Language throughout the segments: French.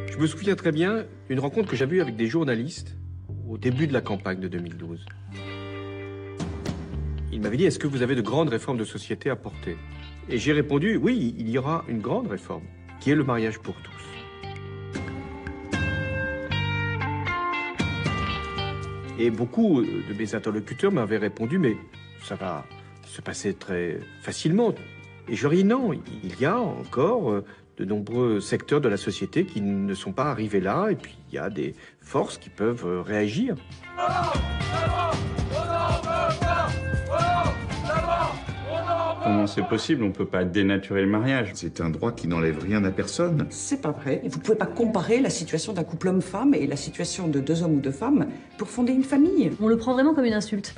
Je me souviens très bien d'une rencontre que j'avais eue avec des journalistes au début de la campagne de 2012. Il m'avait dit, est-ce que vous avez de grandes réformes de société à porter? Et j'ai répondu, oui, il y aura une grande réforme, qui est le mariage pour tous. Et beaucoup de mes interlocuteurs m'avaient répondu, mais ça va se passer très facilement. Et je leur ai dit, non, il y a encore de nombreux secteurs de la société qui ne sont pas arrivés là, et puis il y a des forces qui peuvent réagir. Comment c'est possible? On ne peut pas dénaturer le mariage. C'est un droit qui n'enlève rien à personne. C'est pas vrai. Vous pouvez pas comparer la situation d'un couple homme-femme et la situation de deux hommes ou deux femmes pour fonder une famille. On le prend vraiment comme une insulte.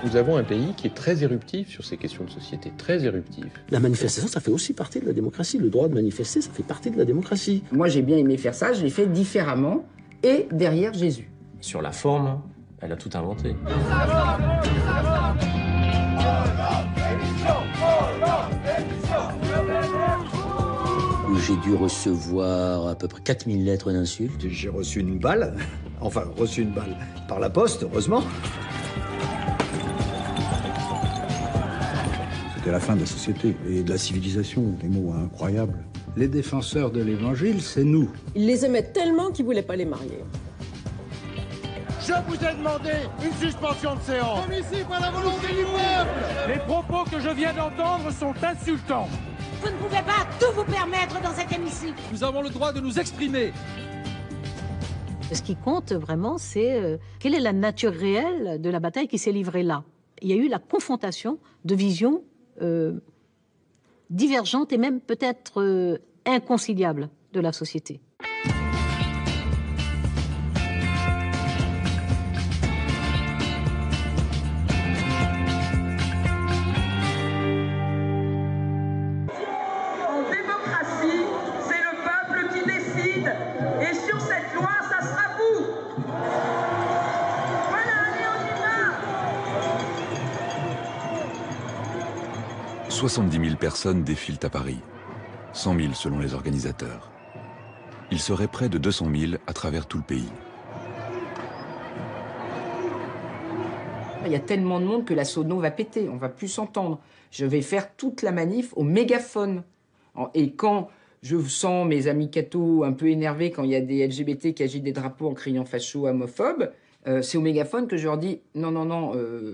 Nous avons un pays qui est très éruptif sur ces questions de société, très éruptif. La manifestation, ça fait aussi partie de la démocratie. Le droit de manifester, ça fait partie de la démocratie. Moi, j'ai bien aimé faire ça, je l'ai fait différemment et derrière Jésus. Sur la forme, elle a tout inventé. J'ai dû recevoir à peu près 4000 lettres d'insultes. J'ai reçu une balle, enfin reçu une balle par la poste, heureusement. C'était la fin de la société et de la civilisation, des mots incroyables. Les défenseurs de l'évangile, c'est nous. Ils les aimaient tellement qu'ils ne voulaient pas les marier. Je vous ai demandé une suspension de séance. Comme ici, par la volonté du peuple. Les propos que je viens d'entendre sont insultants. Vous ne pouvez pas tout vous permettre dans cet hémicycle. Nous avons le droit de nous exprimer. Ce qui compte vraiment, c'est quelle est la nature réelle de la bataille qui s'est livrée là. Il y a eu la confrontation de visions divergentes et même peut-être inconciliables de la société. Et sur cette loi, ça sera vous. Voilà, allez, on y va. 70 000 personnes défilent à Paris, 100 000 selon les organisateurs. Il serait près de 200 000 à travers tout le pays. Il y a tellement de monde que la sono va péter, on va plus s'entendre. Je vais faire toute la manif au mégaphone. Et quand je sens mes amis cathos un peu énervés quand il y a des LGBT qui agitent des drapeaux en criant facho, homophobe, c'est au mégaphone que je leur dis non,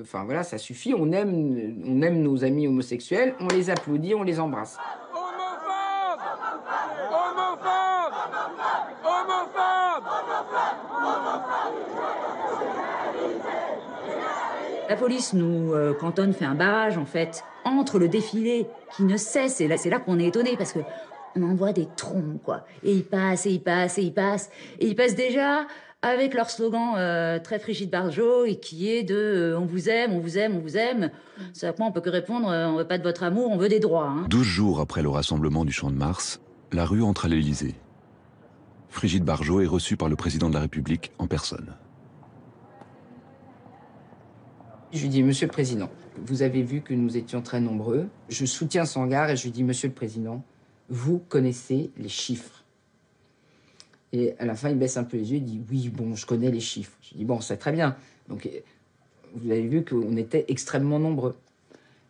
enfin voilà, ça suffit, on aime nos amis homosexuels, on les applaudit, on les embrasse. Homophobe! Homophobe! Homophobe! La police nous cantonne, fait un barrage en fait entre le défilé qui ne cesse, et là c'est là qu'on est étonné parce que on envoie des troncs, quoi. Et ils passent, et ils passent, et ils passent. Et ils passent déjà avec leur slogan très Brigitte Bardot, et qui est de on vous aime, on vous aime, on vous aime. C'est à quoi on peut que répondre on veut pas de votre amour, on veut des droits. 12 jours après le rassemblement du Champ de Mars, la rue entre à l'Élysée. Brigitte Bardot est reçue par le président de la République en personne. Je lui dis, Monsieur le Président, vous avez vu que nous étions très nombreux. Je soutiens son regard et je lui dis, Monsieur le Président, vous connaissez les chiffres. Et à la fin, il baisse un peu les yeux, il dit, oui, bon, je connais les chiffres. Je dis, bon, c'est très bien. Donc, vous avez vu qu'on était extrêmement nombreux.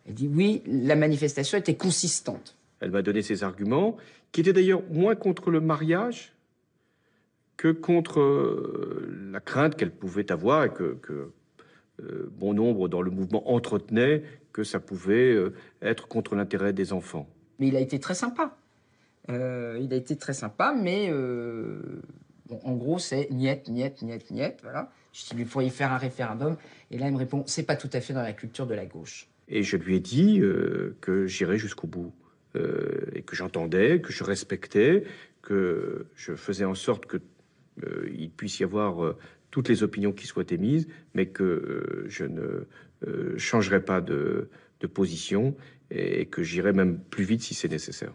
Elle dit, oui, la manifestation était consistante. Elle m'a donné ses arguments, qui étaient d'ailleurs moins contre le mariage que contre la crainte qu'elle pouvait avoir et que bon nombre dans le mouvement entretenaient, que ça pouvait être contre l'intérêt des enfants. Mais il a été très sympa. Il a été très sympa, mais bon, en gros, c'est niet, voilà. Je dis, il faudrait faire un référendum. Et là, il me répond, c'est pas tout à fait dans la culture de la gauche. Et je lui ai dit que j'irais jusqu'au bout. Et que j'entendais, que je respectais, que je faisais en sorte qu'il puisse y avoir toutes les opinions qui soient émises, mais que je ne changerai pas de position et que j'irai même plus vite si c'est nécessaire.